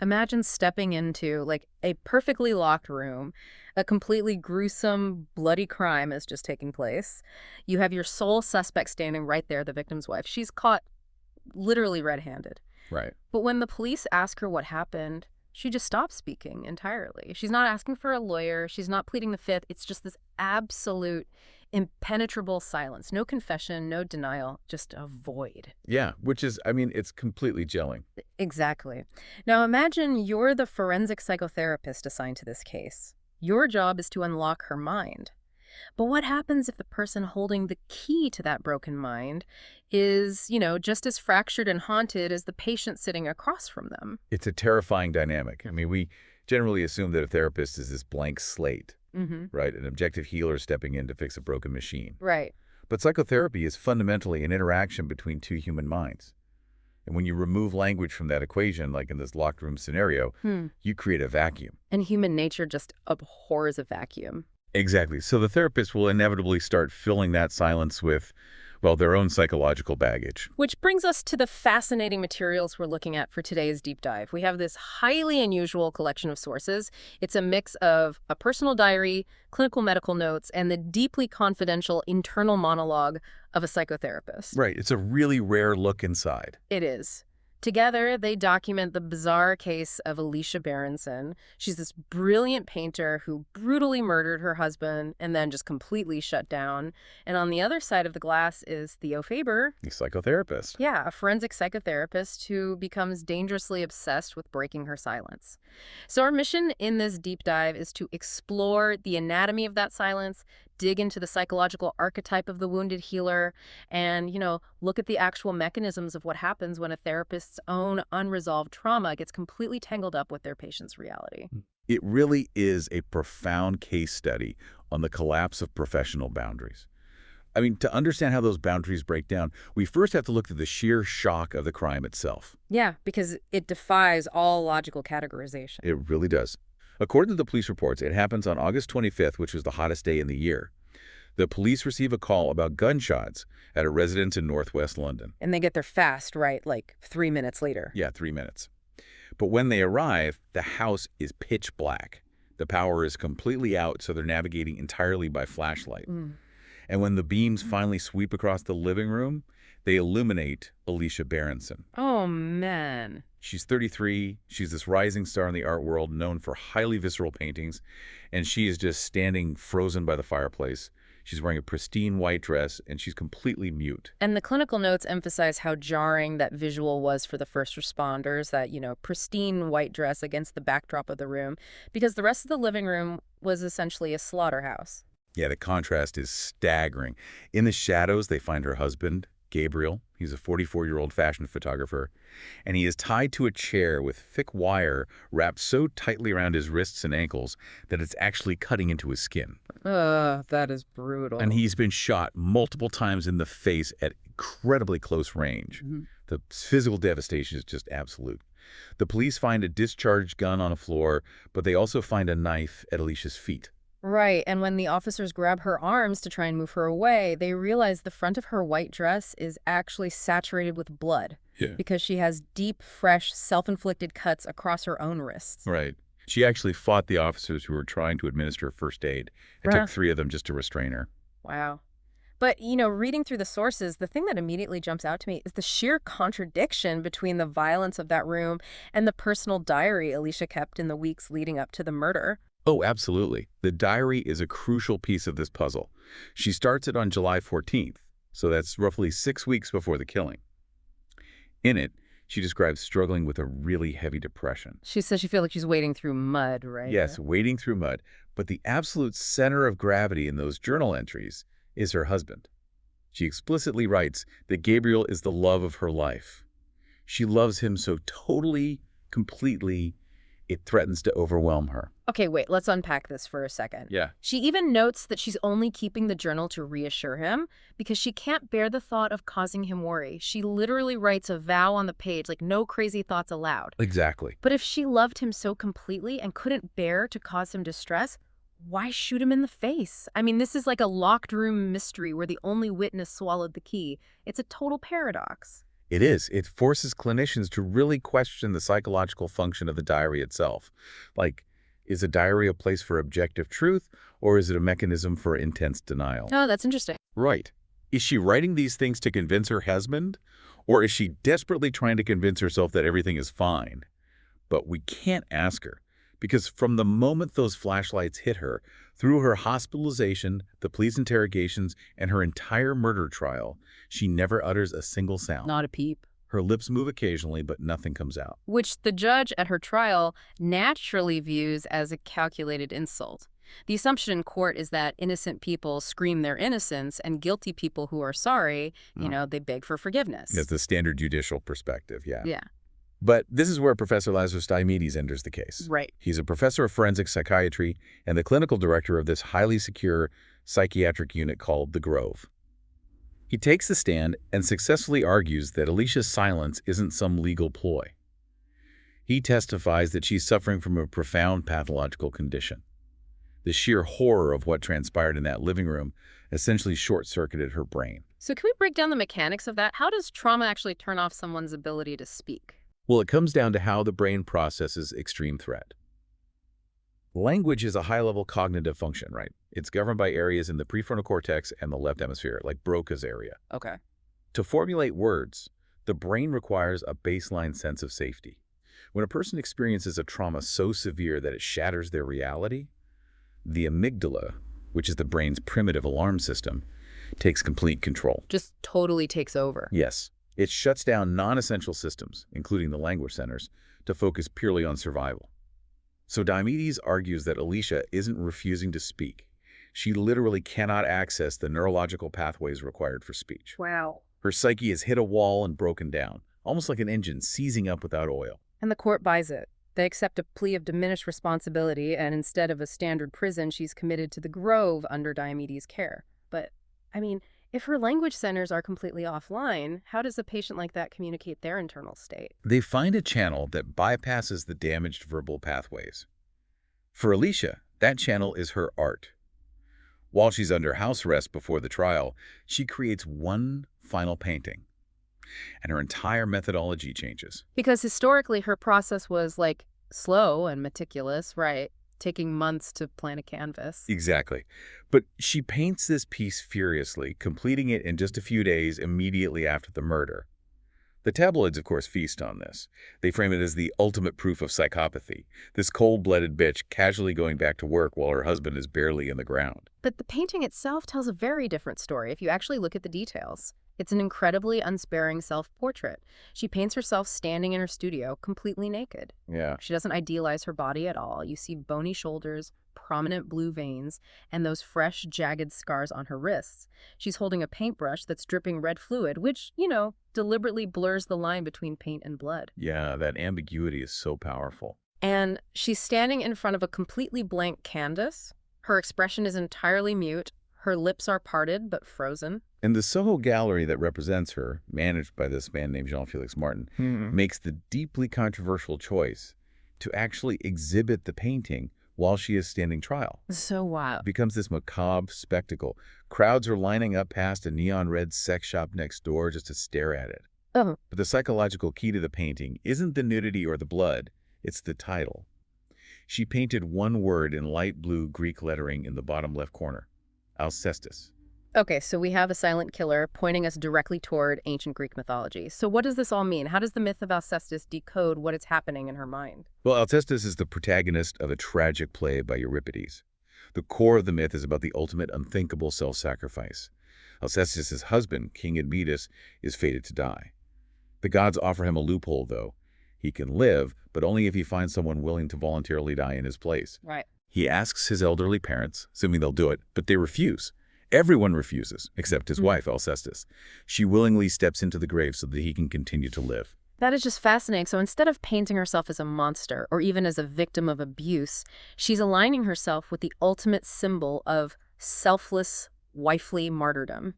Imagine stepping into, like, a perfectly locked room. A completely gruesome, bloody crime is just taking place. You have your sole suspect standing right there, the victim's wife. She's caught literally red-handed. Right. But when the police ask her what happened, she just stops speaking entirely. She's not asking for a lawyer. She's not pleading the fifth. It's just this absolute, impenetrable silence. No confession, no denial, just a void. Yeah, which is, I mean, it's completely gelling. Exactly. Now imagine you're the forensic psychotherapist assigned to this case. Your job is to unlock her mind. But what happens if the person holding the key to that broken mind is, just as fractured and haunted as the patient sitting across from them? It's a terrifying dynamic. I mean, we generally assume that a therapist is this blank slate, Mm-hmm. right? An objective healer stepping in to fix a broken machine. Right. But psychotherapy is fundamentally an interaction between two human minds. And when you remove language from that equation, like in this locked room scenario, you create a vacuum. And human nature just abhors a vacuum. Exactly. So the therapist will inevitably start filling that silence with, well, their own psychological baggage. Which brings us to the fascinating materials we're looking at for today's deep dive. We have this highly unusual collection of sources. It's a mix of a personal diary, clinical medical notes, and the deeply confidential internal monologue of a psychotherapist. Right. It's a really rare look inside. It is. Together, they document the bizarre case of Alicia Berenson. She's this brilliant painter who brutally murdered her husband and then just completely shut down. And on the other side of the glass is Theo Faber. The psychotherapist. Yeah, a forensic psychotherapist who becomes dangerously obsessed with breaking her silence. So our mission in this deep dive is to explore the anatomy of that silence, dig into the psychological archetype of the wounded healer, and, look at the actual mechanisms of what happens when a therapist's own unresolved trauma gets completely tangled up with their patient's reality. It really is a profound case study on the collapse of professional boundaries. I mean, to understand how those boundaries break down, we first have to look at the sheer shock of the crime itself. Yeah, because it defies all logical categorization. It really does. According to the police reports, it happens on August 25th, which was the hottest day in the year. The police receive a call about gunshots at a residence in northwest London. And they get there fast, right? Like 3 minutes later. Yeah, 3 minutes. But when they arrive, the house is pitch black. The power is completely out, so they're navigating entirely by flashlight. And when the beams finally sweep across the living room, they illuminate Alicia Berenson. Oh, man. She's 33. She's this rising star in the art world, known for highly visceral paintings, and she is just standing frozen by the fireplace. She's wearing a pristine white dress, and she's completely mute. And the clinical notes emphasize how jarring that visual was for the first responders, that, pristine white dress against the backdrop of the room, because the rest of the living room was essentially a slaughterhouse. Yeah, the contrast is staggering. In the shadows, they find her husband, Gabriel. He's a 44-year-old fashion photographer, and he is tied to a chair with thick wire wrapped so tightly around his wrists and ankles that it's actually cutting into his skin. That is brutal. And he's been shot multiple times in the face at incredibly close range. The physical devastation is just absolute. The police find a discharged gun on a floor, but they also find a knife at Alicia's feet. Right, and when the officers grab her arms to try and move her away, they realize the front of her white dress is actually saturated with blood. Yeah. Because she has deep, fresh, self-inflicted cuts across her own wrists. Right. She actually fought the officers who were trying to administer first aid. It took 3 of them just to restrain her. Wow. But, reading through the sources, the thing that immediately jumps out to me is the sheer contradiction between the violence of that room and the personal diary Alicia kept in the weeks leading up to the murder. Oh, absolutely. The diary is a crucial piece of this puzzle. She starts it on July 14th, so that's roughly 6 weeks before the killing. In it, she describes struggling with a really heavy depression. She says she feels like she's wading through mud, right? Yes, wading through mud. But the absolute center of gravity in those journal entries is her husband. She explicitly writes that Gabriel is the love of her life. She loves him so totally, completely, it threatens to overwhelm her. Okay, wait, let's unpack this for a second. Yeah. She even notes that she's only keeping the journal to reassure him because she can't bear the thought of causing him worry. She literally writes a vow on the page, like no crazy thoughts allowed. Exactly. But if she loved him so completely and couldn't bear to cause him distress, why shoot him in the face? I mean, this is like a locked room mystery where the only witness swallowed the key. It's a total paradox. It is. It forces clinicians to really question the psychological function of the diary itself. Like, is a diary a place for objective truth, or is it a mechanism for intense denial? Oh, that's interesting. Right. Is she writing these things to convince her husband, or is she desperately trying to convince herself that everything is fine? But we can't ask her, because from the moment those flashlights hit her, through her hospitalization, the police interrogations, and her entire murder trial, she never utters a single sound. Not a peep. Her lips move occasionally, but nothing comes out. Which the judge at her trial naturally views as a calculated insult. The assumption in court is that innocent people scream their innocence and guilty people who are sorry, they beg for forgiveness. That's the standard judicial perspective, yeah. Yeah. But this is where Professor Lazarus Diomedes enters the case. Right. He's a professor of forensic psychiatry and the clinical director of this highly secure psychiatric unit called the Grove. He takes the stand and successfully argues that Alicia's silence isn't some legal ploy. He testifies that she's suffering from a profound pathological condition. The sheer horror of what transpired in that living room essentially short-circuited her brain. So can we break down the mechanics of that? How does trauma actually turn off someone's ability to speak? Well, it comes down to how the brain processes extreme threat. Language is a high-level cognitive function, right? It's governed by areas in the prefrontal cortex and the left hemisphere, like Broca's area. Okay. To formulate words, the brain requires a baseline sense of safety. When a person experiences a trauma so severe that it shatters their reality, the amygdala, which is the brain's primitive alarm system, takes complete control. Just totally takes over. Yes. It shuts down non-essential systems, including the language centers, to focus purely on survival. So Diomedes argues that Alicia isn't refusing to speak. She literally cannot access the neurological pathways required for speech. Wow. Her psyche has hit a wall and broken down, almost like an engine seizing up without oil. And the court buys it. They accept a plea of diminished responsibility, and instead of a standard prison, she's committed to the Grove under Diomedes' care. But, if her language centers are completely offline, how does a patient like that communicate their internal state? They find a channel that bypasses the damaged verbal pathways. For Alicia, that channel is her art. While she's under house arrest before the trial, she creates one final painting, and her entire methodology changes. Because historically, her process was, slow and meticulous, right? Taking months to plan a canvas. Exactly. But she paints this piece furiously, completing it in just a few days immediately after the murder. The tabloids, of course, feast on this. They frame it as the ultimate proof of psychopathy, this cold-blooded bitch casually going back to work while her husband is barely in the ground. But the painting itself tells a very different story if you actually look at the details. It's an incredibly unsparing self-portrait. She paints herself standing in her studio, completely naked. Yeah. She doesn't idealize her body at all. You see bony shoulders, prominent blue veins, and those fresh, jagged scars on her wrists. She's holding a paintbrush that's dripping red fluid, which, deliberately blurs the line between paint and blood. Yeah, that ambiguity is so powerful. And she's standing in front of a completely blank canvas. Her expression is entirely mute. Her lips are parted but frozen. And the Soho gallery that represents her, managed by this man named Jean-Felix Martin, makes the deeply controversial choice to actually exhibit the painting while she is standing trial. So wild. It becomes this macabre spectacle. Crowds are lining up past a neon red sex shop next door just to stare at it. Oh. But the psychological key to the painting isn't the nudity or the blood, it's the title. She painted one word in light blue Greek lettering in the bottom left corner, Alcestis. Okay, so we have a silent killer pointing us directly toward ancient Greek mythology. So what does this all mean? How does the myth of Alcestis decode what is happening in her mind? Well, Alcestis is the protagonist of a tragic play by Euripides. The core of the myth is about the ultimate unthinkable self-sacrifice. Alcestis' husband, King Admetus, is fated to die. The gods offer him a loophole, though. He can live, but only if he finds someone willing to voluntarily die in his place. Right. He asks his elderly parents, assuming they'll do it, but they refuse. Everyone refuses, except his wife, Alcestis. She willingly steps into the grave so that he can continue to live. That is just fascinating. So instead of painting herself as a monster or even as a victim of abuse, she's aligning herself with the ultimate symbol of selfless, wifely martyrdom.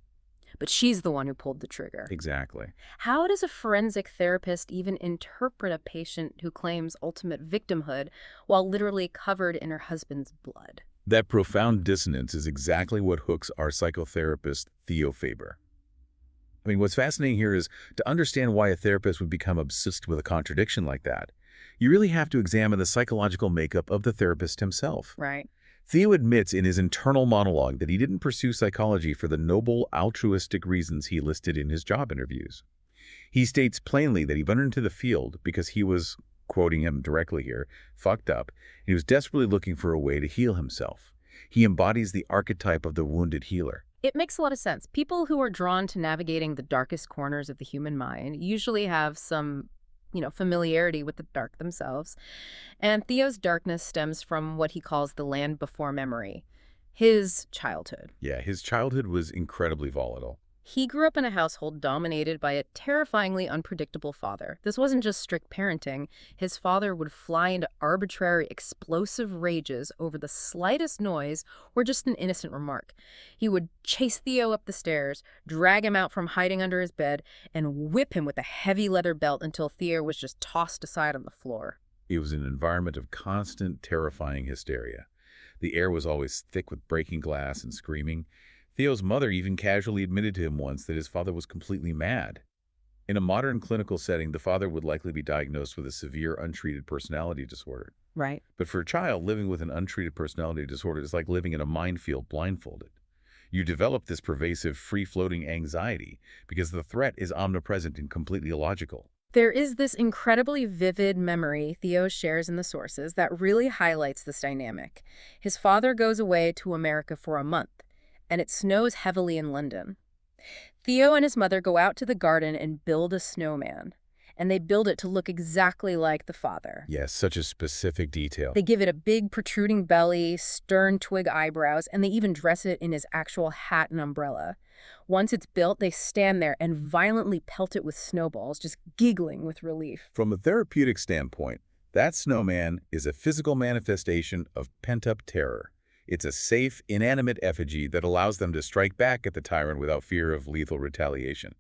But she's the one who pulled the trigger. Exactly. How does a forensic therapist even interpret a patient who claims ultimate victimhood while literally covered in her husband's blood? That profound dissonance is exactly what hooks our psychotherapist, Theo Faber. I mean, what's fascinating here is to understand why a therapist would become obsessed with a contradiction like that. You really have to examine the psychological makeup of the therapist himself. Right. Theo admits in his internal monologue that he didn't pursue psychology for the noble, altruistic reasons he listed in his job interviews. He states plainly that he went into the field because he was, quoting him directly here, fucked up, and he was desperately looking for a way to heal himself. He embodies the archetype of the wounded healer. It makes a lot of sense. People who are drawn to navigating the darkest corners of the human mind usually have some, familiarity with the dark themselves. And Theo's darkness stems from what he calls the land before memory, his childhood. Yeah, his childhood was incredibly volatile. He grew up in a household dominated by a terrifyingly unpredictable father. This wasn't just strict parenting. His father would fly into arbitrary, explosive rages over the slightest noise or just an innocent remark. He would chase Theo up the stairs, drag him out from hiding under his bed, and whip him with a heavy leather belt until Theo was just tossed aside on the floor. It was an environment of constant, terrifying hysteria. The air was always thick with breaking glass and screaming. Theo's mother even casually admitted to him once that his father was completely mad. In a modern clinical setting, the father would likely be diagnosed with a severe untreated personality disorder. Right. But for a child, living with an untreated personality disorder is like living in a minefield blindfolded. You develop this pervasive, free-floating anxiety because the threat is omnipresent and completely illogical. There is this incredibly vivid memory Theo shares in the sources that really highlights this dynamic. His father goes away to America for a month, and it snows heavily in London. Theo and his mother go out to the garden and build a snowman, and they build it to look exactly like the father. Yes, such a specific detail. They give it a big protruding belly, stern twig eyebrows, and they even dress it in his actual hat and umbrella. Once it's built, they stand there and violently pelt it with snowballs, just giggling with relief. From a therapeutic standpoint, that snowman is a physical manifestation of pent-up terror. It's a safe, inanimate effigy that allows them to strike back at the tyrant without fear of lethal retaliation.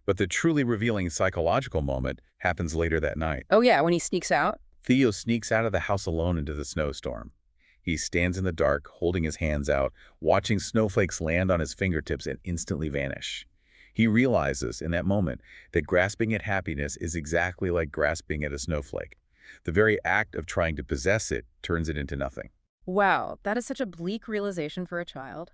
But the truly revealing psychological moment happens later that night. Oh yeah, when he sneaks out? Theo sneaks out of the house alone into the snowstorm. He stands in the dark, holding his hands out, watching snowflakes land on his fingertips and instantly vanish. He realizes in that moment that grasping at happiness is exactly like grasping at a snowflake. The very act of trying to possess it turns it into nothing. Wow, that is such a bleak realization for a child.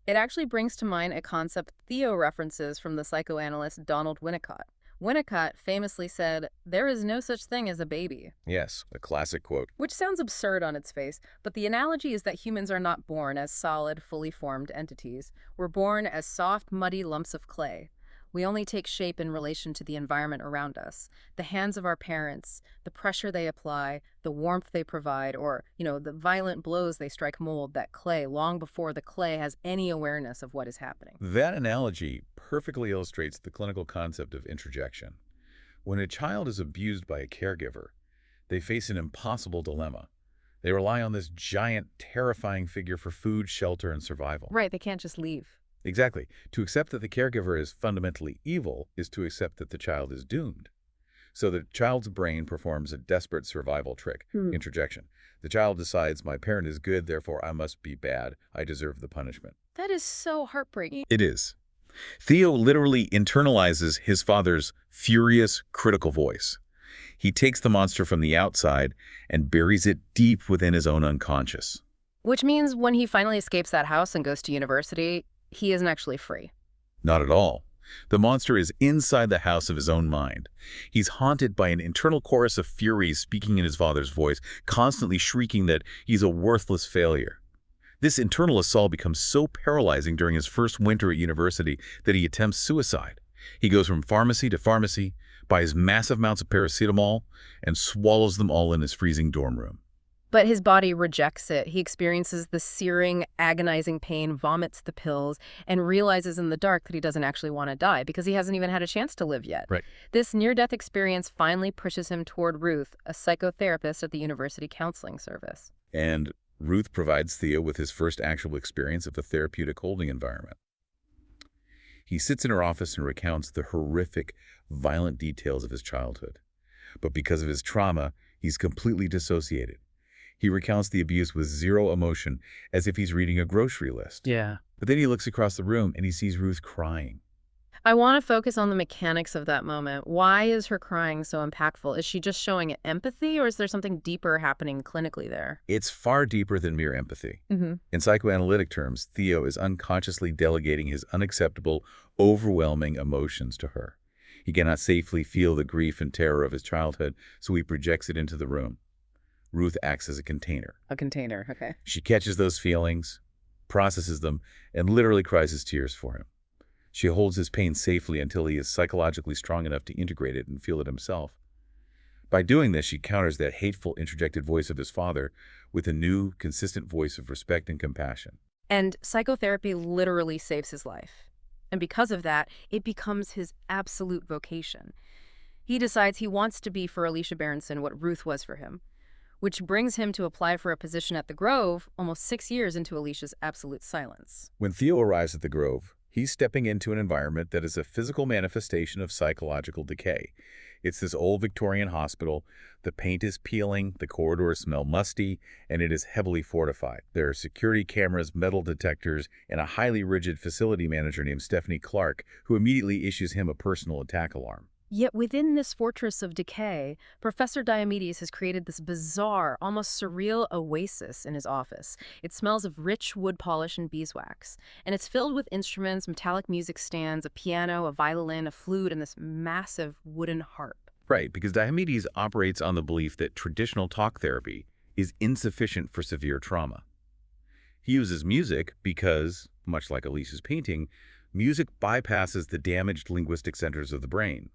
It actually brings to mind a concept Theo references from the psychoanalyst Donald Winnicott. Winnicott famously said, "There is no such thing as a baby," Yes, a classic quote. which sounds absurd on its face, but the analogy is that humans are not born as solid, fully formed entities. We're born as soft, muddy lumps of clay. We only take shape in relation to the environment around us. The hands of our parents, the pressure they apply, the warmth they provide, or, the violent blows they strike mold that clay long before the clay has any awareness of what is happening. That analogy perfectly illustrates the clinical concept of introjection. When a child is abused by a caregiver, they face an impossible dilemma. They rely on this giant, terrifying figure for food, shelter, and survival. Right, they can't just leave. Exactly. To accept that the caregiver is fundamentally evil is to accept that the child is doomed. So the child's brain performs a desperate survival trick, introjection. The child decides, my parent is good, therefore I must be bad. I deserve the punishment. That is so heartbreaking. It is. Theo literally internalizes his father's furious, critical voice. He takes the monster from the outside and buries it deep within his own unconscious. Which means when he finally escapes that house and goes to university, he isn't actually free. Not at all. The monster is inside the house of his own mind. He's haunted by an internal chorus of furies speaking in his father's voice, constantly shrieking that he's a worthless failure. This internal assault becomes so paralyzing during his first winter at university that he attempts suicide. He goes from pharmacy to pharmacy, buys massive amounts of paracetamol, and swallows them all in his freezing dorm room. But his body rejects it. He experiences the searing, agonizing pain, vomits the pills, and realizes in the dark that he doesn't actually want to die because he hasn't even had a chance to live yet. Right. This near-death experience finally pushes him toward Ruth, a psychotherapist at the university counseling service. And Ruth provides Theo with his first actual experience of a therapeutic holding environment. He sits in her office and recounts the horrific, violent details of his childhood. But because of his trauma, he's completely dissociated. He recounts the abuse with zero emotion, as if he's reading a grocery list. Yeah. But then he looks across the room and he sees Ruth crying. I want to focus on the mechanics of that moment. Why is her crying so impactful? Is she just showing empathy, or is there something deeper happening clinically there? It's far deeper than mere empathy. Hmm. In psychoanalytic terms, Theo is unconsciously delegating his unacceptable, overwhelming emotions to her. He cannot safely feel the grief and terror of his childhood, so he projects it into the room. Ruth acts as a container. A container, okay. She catches those feelings, processes them, and literally cries his tears for him. She holds his pain safely until he is psychologically strong enough to integrate it and feel it himself. By doing this, she counters that hateful interjected voice of his father with a new, consistent voice of respect and compassion. And psychotherapy literally saves his life. And because of that, it becomes his absolute vocation. He decides he wants to be for Alicia Berenson what Ruth was for him, which brings him to apply for a position at the Grove almost 6 years into Alicia's absolute silence. When Theo arrives at the Grove, he's stepping into an environment that is a physical manifestation of psychological decay. It's this old Victorian hospital. The paint is peeling, the corridors smell musty, and it is heavily fortified. There are security cameras, metal detectors, and a highly rigid facility manager named Stephanie Clark, who immediately issues him a personal attack alarm. Yet within this fortress of decay, Professor Diomedes has created this bizarre, almost surreal oasis in his office. It smells of rich wood polish and beeswax, and it's filled with instruments, metallic music stands, a piano, a violin, a flute, and this massive wooden harp. Right, because Diomedes operates on the belief that traditional talk therapy is insufficient for severe trauma. He uses music because, much like Alicia's painting, music bypasses the damaged linguistic centers of the brain.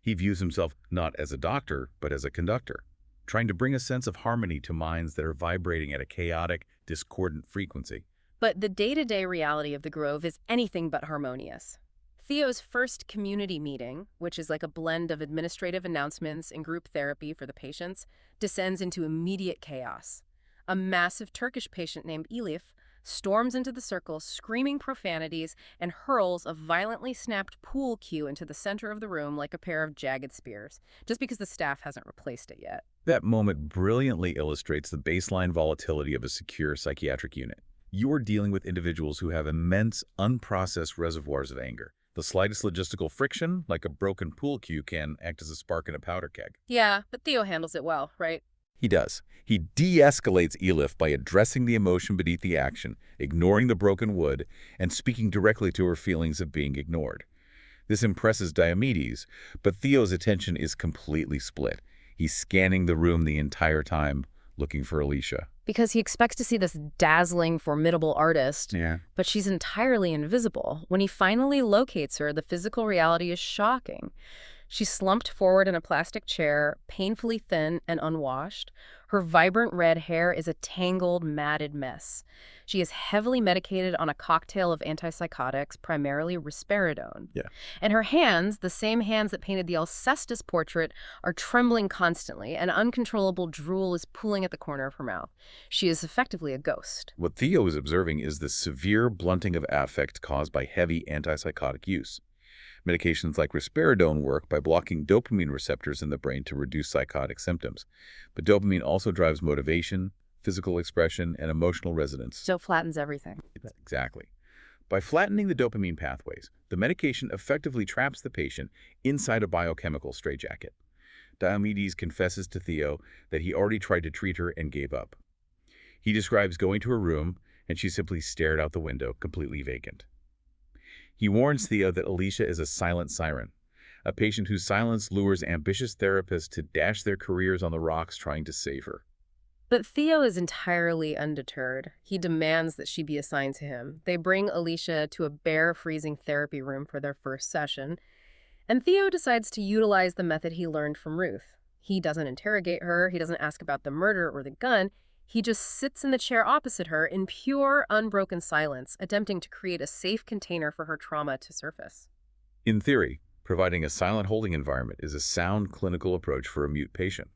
He views himself not as a doctor, but as a conductor, trying to bring a sense of harmony to minds that are vibrating at a chaotic, discordant frequency. But the day-to-day reality of the Grove is anything but harmonious. Theo's first community meeting, which is like a blend of administrative announcements and group therapy for the patients, descends into immediate chaos. A massive Turkish patient named Elif storms into the circle, screaming profanities, and hurls a violently snapped pool cue into the center of the room like a pair of jagged spears, just because the staff hasn't replaced it yet. That moment brilliantly illustrates the baseline volatility of a secure psychiatric unit. You are dealing with individuals who have immense, unprocessed reservoirs of anger. The slightest logistical friction, like a broken pool cue, can act as a spark in a powder keg. Yeah, but Theo handles it well, right? He does. He de-escalates Elif by addressing the emotion beneath the action, ignoring the broken wood, and speaking directly to her feelings of being ignored. This impresses Diomedes, but Theo's attention is completely split. He's scanning the room the entire time, looking for Alicia. Because he expects to see this dazzling, formidable artist, Yeah. but she's entirely invisible. When he finally locates her, the physical reality is shocking. She's slumped forward in a plastic chair, painfully thin and unwashed. Her vibrant red hair is a tangled, matted mess. She is heavily medicated on a cocktail of antipsychotics, primarily risperidone. Yeah. And her hands, the same hands that painted the Alcestis portrait, are trembling constantly, and uncontrollable drool is pooling at the corner of her mouth. She is effectively a ghost. What Theo is observing is the severe blunting of affect caused by heavy antipsychotic use. Medications like risperidone work by blocking dopamine receptors in the brain to reduce psychotic symptoms. But dopamine also drives motivation, physical expression, and emotional resonance. So it flattens everything. Exactly. By flattening the dopamine pathways, the medication effectively traps the patient inside a biochemical straitjacket. Diomedes confesses to Theo that he already tried to treat her and gave up. He describes going to her room, and she simply stared out the window, completely vacant. He warns Theo that Alicia is a silent siren, a patient whose silence lures ambitious therapists to dash their careers on the rocks trying to save her. But Theo is entirely undeterred. He demands that she be assigned to him. They bring Alicia to a bare, freezing therapy room for their first session, and Theo decides to utilize the method he learned from Ruth. He doesn't interrogate her, he doesn't ask about the murder or the gun. He just sits in the chair opposite her in pure, unbroken silence, attempting to create a safe container for her trauma to surface. In theory, providing a silent holding environment is a sound clinical approach for a mute patient.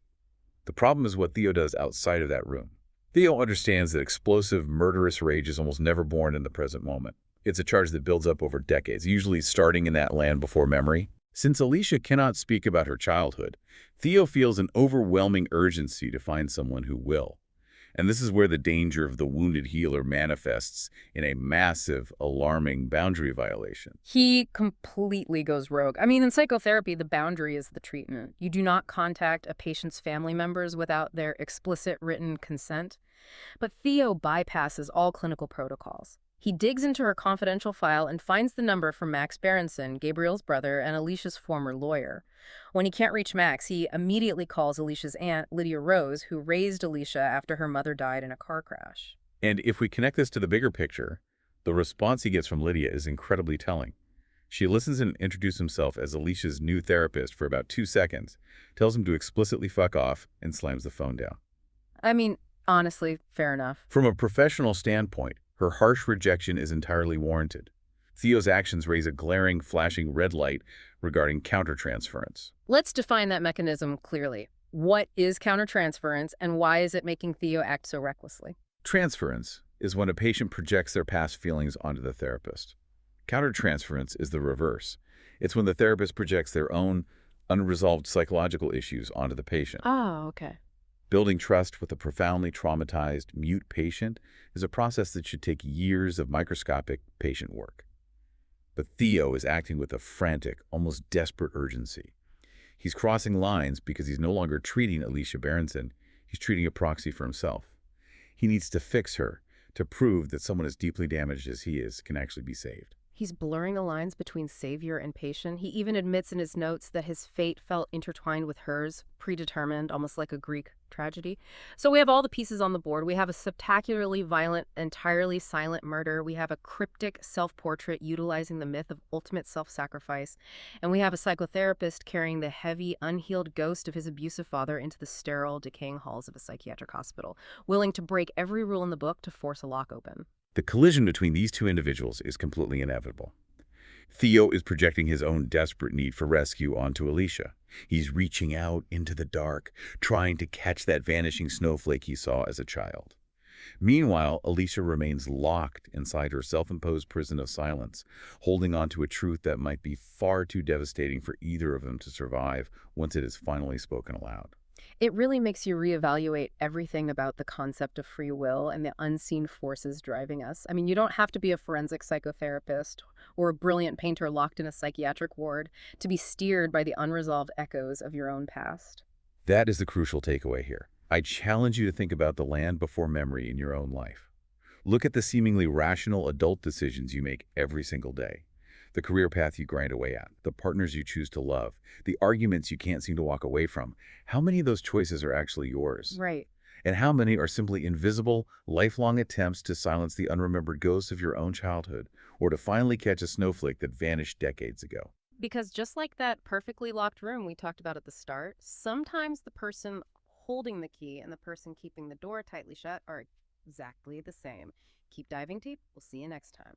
The problem is what Theo does outside of that room. Theo understands that explosive, murderous rage is almost never born in the present moment. It's a charge that builds up over decades, usually starting in that land before memory. Since Alicia cannot speak about her childhood, Theo feels an overwhelming urgency to find someone who will. And this is where the danger of the wounded healer manifests in a massive, alarming boundary violation. He completely goes rogue. I mean, in psychotherapy, the boundary is the treatment. You do not contact a patient's family members without their explicit written consent. But Theo bypasses all clinical protocols. He digs into her confidential file and finds the number from Max Berenson, Gabriel's brother and Alicia's former lawyer. When he can't reach Max, he immediately calls Alicia's aunt, Lydia Rose, who raised Alicia after her mother died in a car crash. And if we connect this to the bigger picture, the response he gets from Lydia is incredibly telling. She listens and introduces himself as Alicia's new therapist for about 2 seconds, tells him to explicitly fuck off, and slams the phone down. I mean, honestly, fair enough. From a professional standpoint, her harsh rejection is entirely warranted. Theo's actions raise a glaring, flashing red light regarding countertransference. Let's define that mechanism clearly. What is countertransference and why is it making Theo act so recklessly? Transference is when a patient projects their past feelings onto the therapist. Countertransference is the reverse. It's when the therapist projects their own unresolved psychological issues onto the patient. Oh, okay. Building trust with a profoundly traumatized, mute patient is a process that should take years of microscopic patient work. But Theo is acting with a frantic, almost desperate urgency. He's crossing lines because he's no longer treating Alicia Berenson. He's treating a proxy for himself. He needs to fix her to prove that someone as deeply damaged as he is can actually be saved. He's blurring the lines between savior and patient. He even admits in his notes that his fate felt intertwined with hers, predetermined, almost like a Greek tragedy. So we have all the pieces on the board. We have a spectacularly violent, entirely silent murder. We have a cryptic self-portrait utilizing the myth of ultimate self-sacrifice. And we have a psychotherapist carrying the heavy, unhealed ghost of his abusive father into the sterile, decaying halls of a psychiatric hospital, willing to break every rule in the book to force a lock open. The collision between these two individuals is completely inevitable. Theo is projecting his own desperate need for rescue onto Alicia. He's reaching out into the dark, trying to catch that vanishing snowflake he saw as a child. Meanwhile, Alicia remains locked inside her self-imposed prison of silence, holding on to a truth that might be far too devastating for either of them to survive once it is finally spoken aloud. It really makes you reevaluate everything about the concept of free will and the unseen forces driving us. I mean, you don't have to be a forensic psychotherapist or a brilliant painter locked in a psychiatric ward to be steered by the unresolved echoes of your own past. That is the crucial takeaway here. I challenge you to think about the land before memory in your own life. Look at the seemingly rational adult decisions you make every single day. The career path you grind away at, the partners you choose to love, the arguments you can't seem to walk away from. How many of those choices are actually yours? Right. And how many are simply invisible, lifelong attempts to silence the unremembered ghosts of your own childhood, or to finally catch a snowflake that vanished decades ago? Because just like that perfectly locked room we talked about at the start, sometimes the person holding the key and the person keeping the door tightly shut are exactly the same. Keep diving deep. We'll see you next time.